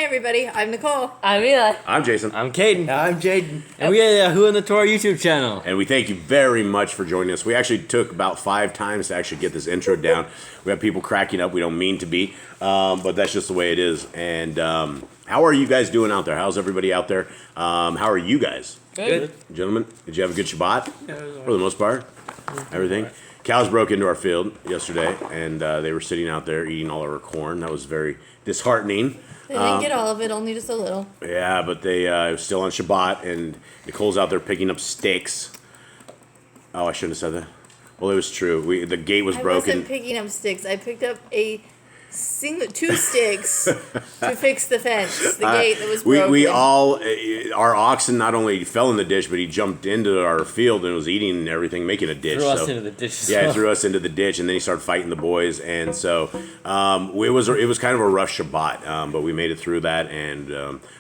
everybody. I'm Nicole. I'm Eli. I'm Jason. I'm Caden. I'm Jaden. And we have Who in the Torah YouTube channel. And we thank you very much for joining us. We actually took about 5 times to actually get this intro down. We have people cracking up. We don't mean to be, but that's just the way it is. And how are you guys doing out there? How's everybody out there? How are you guys? Good. Gentlemen, did you have a good Shabbat? For the most part? Everything? Cows broke into our field yesterday, and they were sitting out there eating all of our corn. That was very disheartening. They didn't get all of it, only just a little. Yeah, but they it was still on Shabbat, and Nicole's out there picking up sticks. Oh, I shouldn't have said that. Well, it was true. The gate was broken. I wasn't picking up sticks. I picked up two sticks to fix the fence, the gate that was broken. We all, our oxen not only fell in the ditch, but he jumped into our field and was eating everything, making a ditch. Threw us into the ditch. Yeah, he threw us into the ditch, and then he started fighting the boys. And so it was kind of a rough Shabbat, but we made it through that. And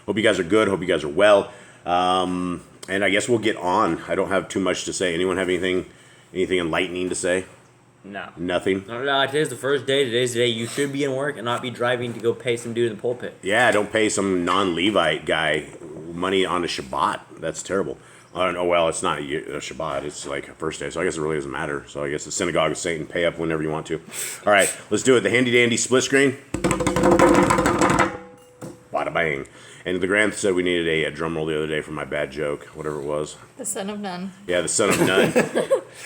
hope you guys are good. Hope you guys are well. And I guess we'll get on. I don't have too much to say. Anyone have anything enlightening to say? No. Nothing? No, today's the first day. Today's the day you should be in work and not be driving to go pay some dude in the pulpit. Yeah, don't pay some non-Levite guy money on a Shabbat. That's terrible. Oh, well, it's not a Shabbat. It's like a first day, so I guess it really doesn't matter. So I guess the synagogue of Satan, pay up whenever you want to. All right, let's do it. The handy-dandy split screen. Bada bang. And the Grant said we needed a drum roll the other day for my bad joke, whatever it was. The son of none. Yeah, the son of none.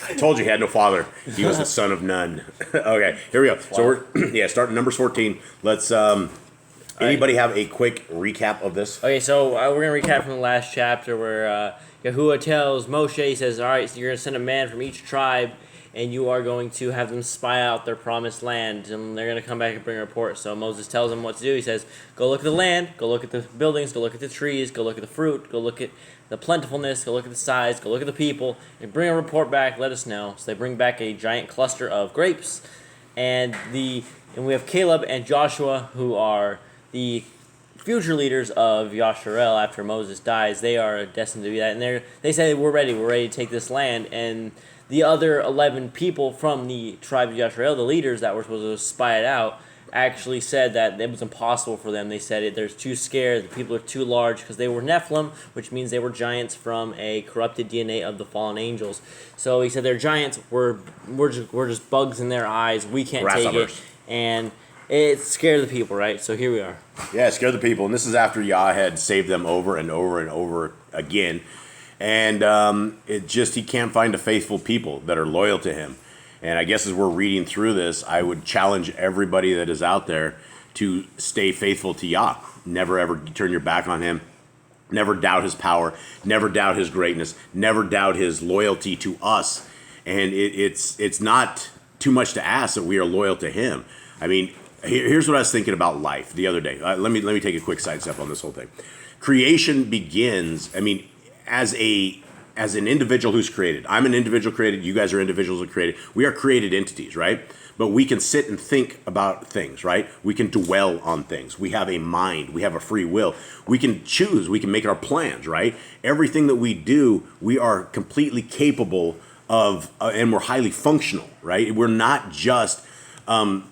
I told you he had no father. He was the son of none. Okay, here we go. So we're starting Numbers 14. Let's anybody have a quick recap of this? Okay, so we're going to recap from the last chapter where Yahuwah tells Moshe, he says, all right, so you're going to send a man from each tribe, and you are going to have them spy out their promised land, and they're going to come back and bring a report. So Moses tells them what to do. He says, go look at the land, go look at the buildings, go look at the trees, go look at the fruit, go look at the plentifulness, go look at the size, go look at the people, and bring a report back, let us know. So they bring back a giant cluster of grapes, and we have Caleb and Joshua, who are the future leaders of YHWH after Moses dies. They are destined to be that, and they say, we're ready to take this land, and the other 11 people from the tribe of YHWH, the leaders that were supposed to spy it out, actually said that it was impossible for them. They said they're too scared, the people are too large, because they were Nephilim, which means they were giants from a corrupted DNA of the fallen angels. So he said they're giants, we're just bugs in their eyes, we can't take it, and it scared the people, right? So here we are. Yeah, it scared the people, and this is after Yah had saved them over and over and over again. And he can't find a faithful people that are loyal to him. And I guess as we're reading through this, I would challenge everybody that is out there to stay faithful to Yah. Never ever turn your back on him. Never doubt his power. Never doubt his greatness. Never doubt his loyalty to us. And it's not too much to ask that we are loyal to him. I mean, here's what I was thinking about life the other day. Let me take a quick sidestep on this whole thing. Creation begins, as an individual who's created. I'm an individual created. You guys are individuals who are created. We are created entities, right? But we can sit and think about things, right? We can dwell on things. We have a mind. We have a free will. We can choose. We can make our plans, right? Everything that we do, we are completely capable of, and we're highly functional, right? We're not just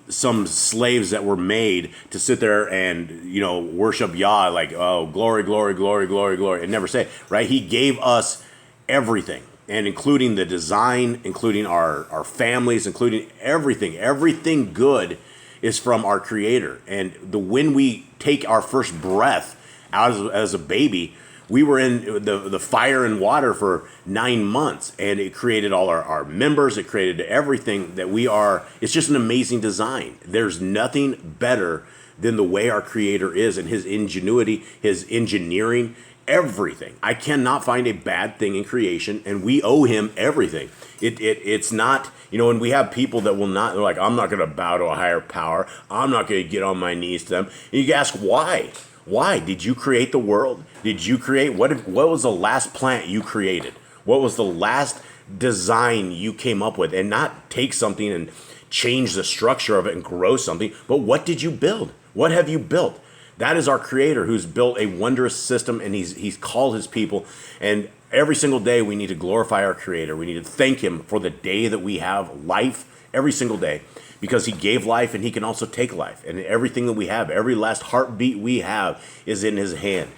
some slaves that were made to sit there and, worship Yah like, oh, glory, glory, glory, glory, glory, and never say, right? He gave us everything, and including the design, including our families, including everything good is from our Creator. And when we take our first breath out as a baby, we were in the fire and water for 9 months, and it created all our members. It created everything that we are. It's just an amazing design. There's nothing better than the way our Creator is and his ingenuity, his engineering, everything. I cannot find a bad thing in creation, and we owe him everything. It's not, and we have people that will not, they're like, I'm not going to bow to a higher power. I'm not going to get on my knees to them. And you ask why? Why? Did you create the world? Did you create, what was the last plant you created? What was the last design you came up with? And not take something and change the structure of it and grow something, but what did you build? What have you built? That is our Creator who's built a wondrous system, and he's called his people. And every single day we need to glorify our Creator. We need to thank him for the day that we have life every single day. because he gave life and he can also take life. And everything that we have, every last heartbeat we have is in his hand.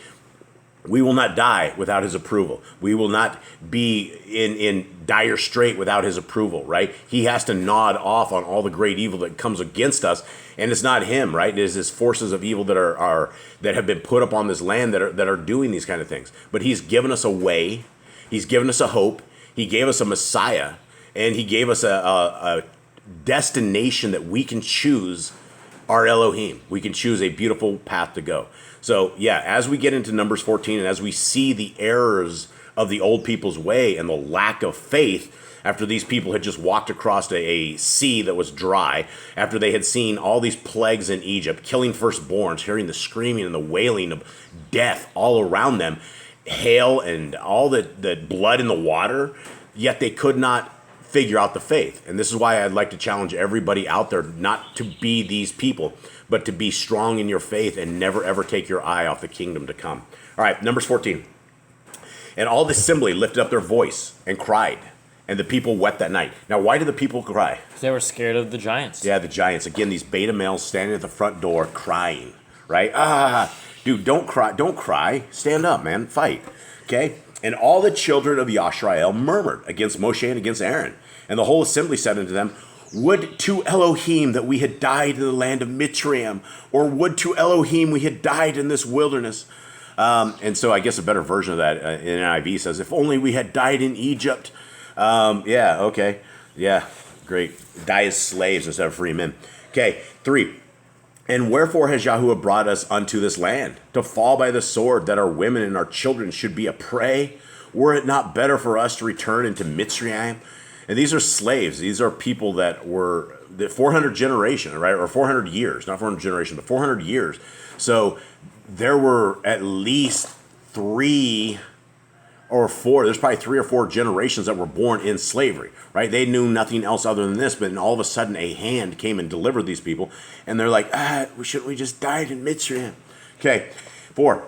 We will not die without his approval. We will not be in dire strait without his approval, right? He has to nod off on all the great evil that comes against us, and it's not him, right? It is his forces of evil that are that have been put up on this land that are doing these kind of things. But he's given us a way. He's given us a hope. He gave us a Messiah, and he gave us a destination that we can choose our Elohim. We can choose a beautiful path to go. So, yeah, as we get into Numbers 14 and as we see the errors of the old people's way and the lack of faith after these people had just walked across a sea that was dry, after they had seen all these plagues in Egypt, killing firstborns, hearing the screaming and the wailing of death all around them, hail and all the blood in the water, yet they could not figure out the faith. And this is why I'd like to challenge everybody out there not to be these people, but to be strong in your faith and never ever take your eye off the kingdom to come. All right, Numbers 14. And all the assembly lifted up their voice and cried, and the people wept that night. Now, why did the people cry? Because they were scared of the giants. Yeah, the giants. Again, these beta males standing at the front door crying, right? Dude, don't cry. Don't cry. Stand up, man. Fight. Okay? And all the children of Yashrael murmured against Moshe and against Aaron. And the whole assembly said unto them, would to Elohim that we had died in the land of Mitzrayim, or would to Elohim we had died in this wilderness. And so I guess a better version of that in NIV says, if only we had died in Egypt. Yeah, okay. Yeah, great. Die as slaves instead of free men. Okay, 3. And wherefore has Yahuwah brought us unto this land? To fall by the sword, that our women and our children should be a prey? Were it not better for us to return into Mitzrayim? And these are slaves. These are people that were the 400 generation, right? Or 400 years, not 400 generation, but 400 years. So there were at least 3 or 4, there's probably 3 or 4 generations that were born in slavery, right? They knew nothing else other than this, but then all of a sudden a hand came and delivered these people. And they're like, shouldn't we just died in Mitzrayim? Okay, 4.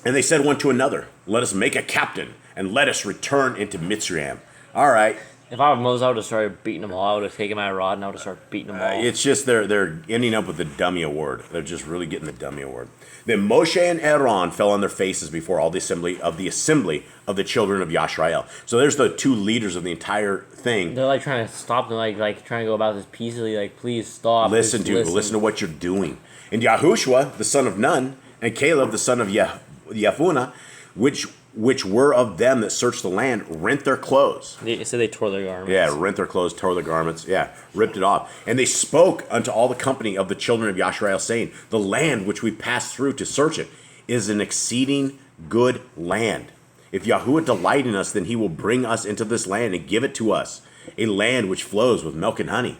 And they said one to another, let us make a captain and let us return into Mitzrayim. All right. If I were Moses, I would have started beating them all. I would have taken my rod and I would have started beating them all. It's just they're ending up with the dummy award. They're just really getting the dummy award. Then Moshe and Aaron fell on their faces before all the assembly of the children of Yashrael. So there's the 2 leaders of the entire thing. They're like trying to stop them, like trying to go about this peacefully. Like, please stop. Listen to what you're doing. And Yahushua, the son of Nun, and Caleb, the son of Yephuneh, which were of them that searched the land, rent their clothes. They said they tore their garments. Yeah, rent their clothes, tore their garments. Yeah, ripped it off. And they spoke unto all the company of the children of Yashrael, saying, the land which we passed through to search it is an exceeding good land. If Yahuwah delight in us, then he will bring us into this land and give it to us, a land which flows with milk and honey.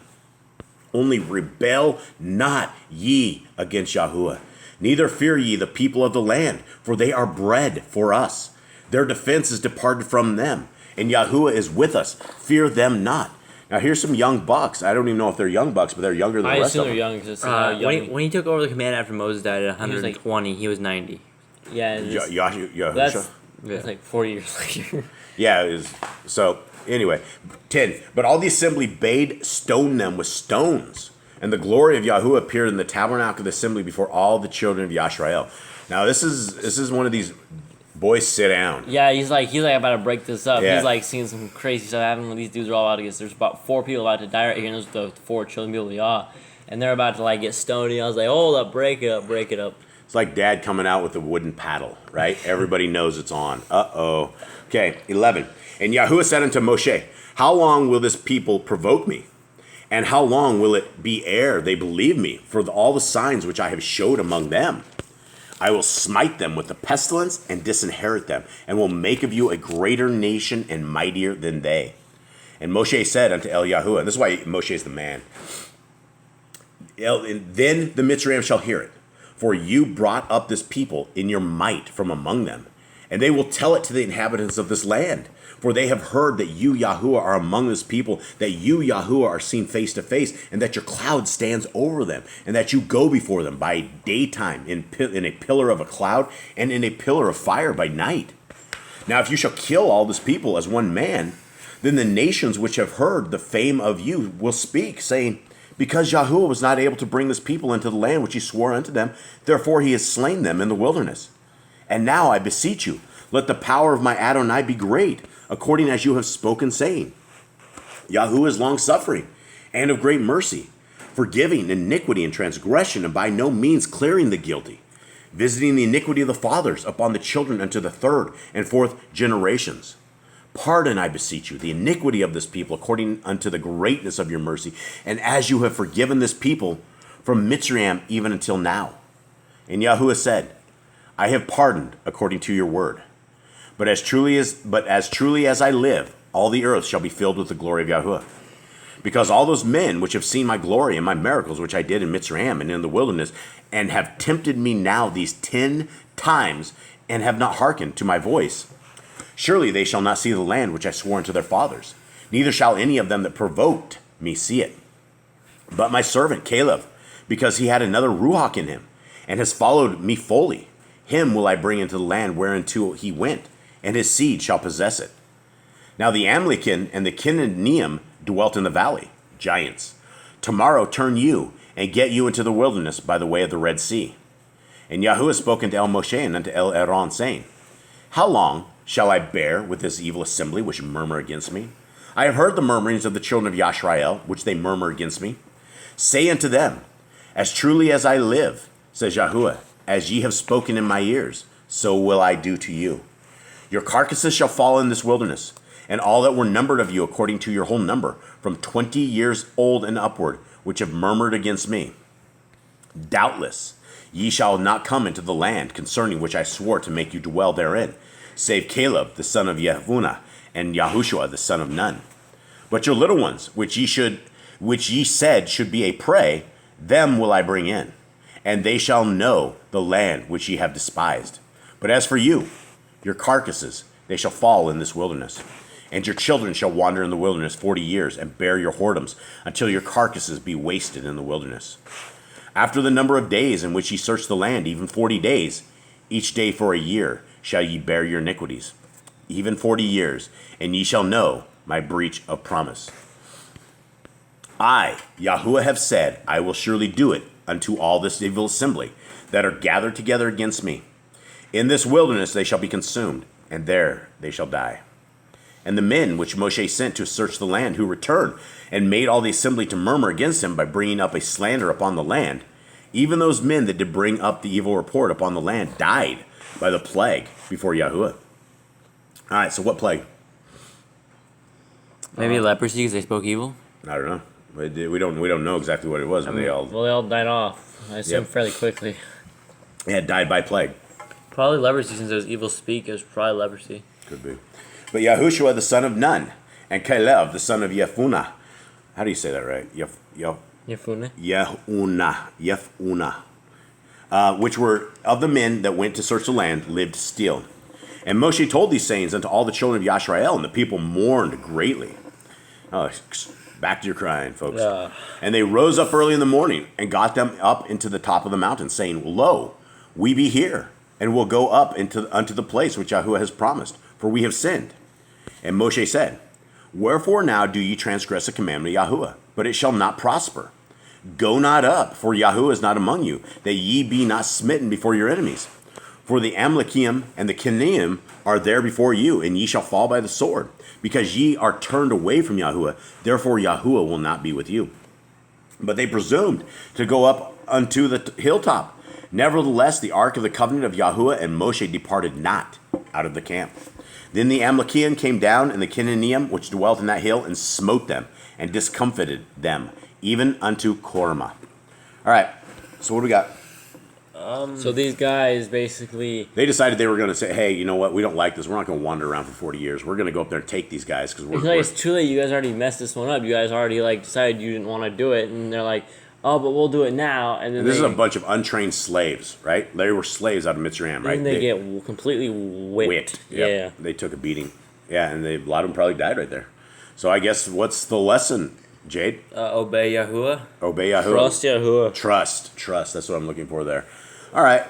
Only rebel not ye against Yahuwah. Neither fear ye the people of the land, for they are bread for us. Their defense is departed from them, and Yahuwah is with us. Fear them not. Now here's some young bucks. I don't even know if they're young bucks, but they're younger than the rest of them. I assume they're young. When he took over the command after Moses died at 120, he was 90. Yeah, Yahusha. That's like 40 years later. Yeah, it was, so anyway, 10. But all the assembly bade stone them with stones, and the glory of Yahuwah appeared in the tabernacle of the assembly before all the children of Yashrael. Now this is one of these. Boys, sit down. Yeah, he's like about to break this up. Yeah. He's like seeing some crazy stuff happening when these dudes are all about to get. There's about 4 people about to die right here, and there's the 4 children people of Yah, and they're about to like get stoned. And I was like, hold up, break it up, break it up. It's like Dad coming out with a wooden paddle, right? Everybody knows it's on. Uh-oh. Okay, 11. And Yahuwah said unto Moshe, how long will this people provoke me? And how long will it be ere they believe me for all the signs which I have showed among them? I will smite them with the pestilence and disinherit them, and will make of you a greater nation and mightier than they. And Moshe said unto Yahuwah, and this is why Moshe is the man, then the Mitzrayim shall hear it, for you brought up this people in your might from among them, and they will tell it to the inhabitants of this land. For they have heard that you, Yahuwah, are among this people, that you, Yahuwah, are seen face to face, and that your cloud stands over them, and that you go before them by daytime in a pillar of a cloud, and in a pillar of fire by night. Now if you shall kill all this people as one man, then the nations which have heard the fame of you will speak, saying, Because Yahuwah was not able to bring this people into the land which he swore unto them, therefore he has slain them in the wilderness. And now I beseech you, let the power of my Adonai be great, according as you have spoken, saying, Yahuwah is long-suffering, and of great mercy, forgiving iniquity and transgression, and by no means clearing the guilty, visiting the iniquity of the fathers upon the children unto the third and fourth generations. Pardon, I beseech you, the iniquity of this people, according unto the greatness of your mercy, and as you have forgiven this people from Mitzrayim even until now. And Yahuwah said, I have pardoned according to your word. But as truly as I live, all the earth shall be filled with the glory of Yahuwah. Because all those men which have seen my glory and my miracles which I did in Mitzrayim and in the wilderness, and have tempted me now these 10 times, and have not hearkened to my voice, surely they shall not see the land which I swore unto their fathers, neither shall any of them that provoked me see it. But my servant Caleb, because he had another Ruach in him, and has followed me fully, him will I bring into the land whereinto he went, and his seed shall possess it. Now the Amalekim and the Canaanium dwelt in the valley, giants. Tomorrow turn you, and get you into the wilderness by the way of the Red Sea. And Yahuwah spoke unto El Moshe and unto El Aaron, saying, How long shall I bear with this evil assembly which murmur against me? I have heard the murmurings of the children of Yashrael, which they murmur against me. Say unto them, As truly as I live, says Yahuwah, as ye have spoken in my ears, so will I do to you. Your carcasses shall fall in this wilderness, and all that were numbered of you according to your whole number, from 20 years old and upward, which have murmured against me. Doubtless ye shall not come into the land concerning which I swore to make you dwell therein, save Caleb the son of Yehunnah, and Yahushua the son of Nun. But your little ones, which ye said should be a prey, them will I bring in, and they shall know the land which ye have despised. But as for you, your carcasses, they shall fall in this wilderness. And your children shall wander in the wilderness 40 years, and bear your whoredoms, until your carcasses be wasted in the wilderness. After the number of days in which ye search the land, even 40 days, each day for a year, shall ye bear your iniquities, even 40 years, and ye shall know my breach of promise. I, Yahuwah, have said, I will surely do it unto all this evil assembly that are gathered together against me. In this wilderness they shall be consumed, and there they shall die. And the men which Moshe sent to search the land, who returned, and made all the assembly to murmur against him by bringing up a slander upon the land, even those men that did bring up the evil report upon the land died by the plague before Yahuwah. All right, so what plague? Maybe leprosy because they spoke evil. I don't know. We don't know exactly what it was. They all died off. I assume fairly quickly. Yeah, died by plague. Probably leprosy, since there's evil speak. It was probably leprosy. Could be. But Yahushua the son of Nun, and Caleb the son of Yehunnah. How do you say that right? Yehunnah. Which were of the men that went to search the land, lived still. And Moshe told these sayings unto all the children of Yashrael, and the people mourned greatly. Oh, back to your crying, folks. And they rose up early in the morning, and got them up into the top of the mountain, saying, Lo, we be here, and will go up unto the place which Yahuwah has promised, for we have sinned. And Moshe said, Wherefore now do ye transgress the commandment of Yahuwah? But it shall not prosper. Go not up, for Yahuwah is not among you, that ye be not smitten before your enemies. For the Amalekim and the Canaanium are there before you, and ye shall fall by the sword, because ye are turned away from Yahuwah. Therefore Yahuwah will not be with you. But they presumed to go up unto the hilltop. Nevertheless, the ark of the covenant of Yahuwah and Moshe departed not out of the camp. Then the Amalekim came down, and the Canaanium, which dwelt in that hill, and smote them, and discomfited them, even unto Kormah. All right, so what do we got? So these guys basically... They decided they were going to say, hey, you know what? We don't like this. We're not going to wander around for 40 years. We're going to go up there and take these guys. Because it's too late. You guys already messed this one up. You guys already decided you didn't want to do it. And they're like, oh, but we'll do it now. And then this is a bunch of untrained slaves, right? They were slaves out of Mitzrayim, right? And they get completely whipped. Yep. Yeah. They took a beating. Yeah, and a lot of them probably died right there. So I guess what's the lesson, Jade? Obey Yahuwah. Obey Yahuwah. Trust Yahuwah. Trust. That's what I'm looking for there. All right.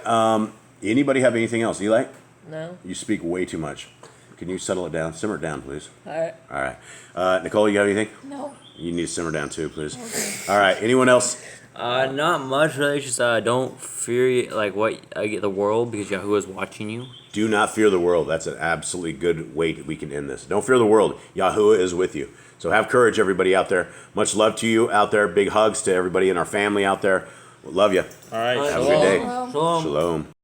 Anybody have anything else? Eli? No. You speak way too much. Can you settle it down? Simmer it down, please. All right. All right. Nicole, you got anything? No. You need to simmer down too, please. Okay. All right. Anyone else? Not much really. It's just don't fear the world, because Yahuwah is watching you. Do not fear the world. That's an absolutely good way we can end this. Don't fear the world. Yahuwah is with you. So have courage, everybody out there. Much love to you out there. Big hugs to everybody in our family out there. Love you. All right. Have a good day. Shalom. Shalom.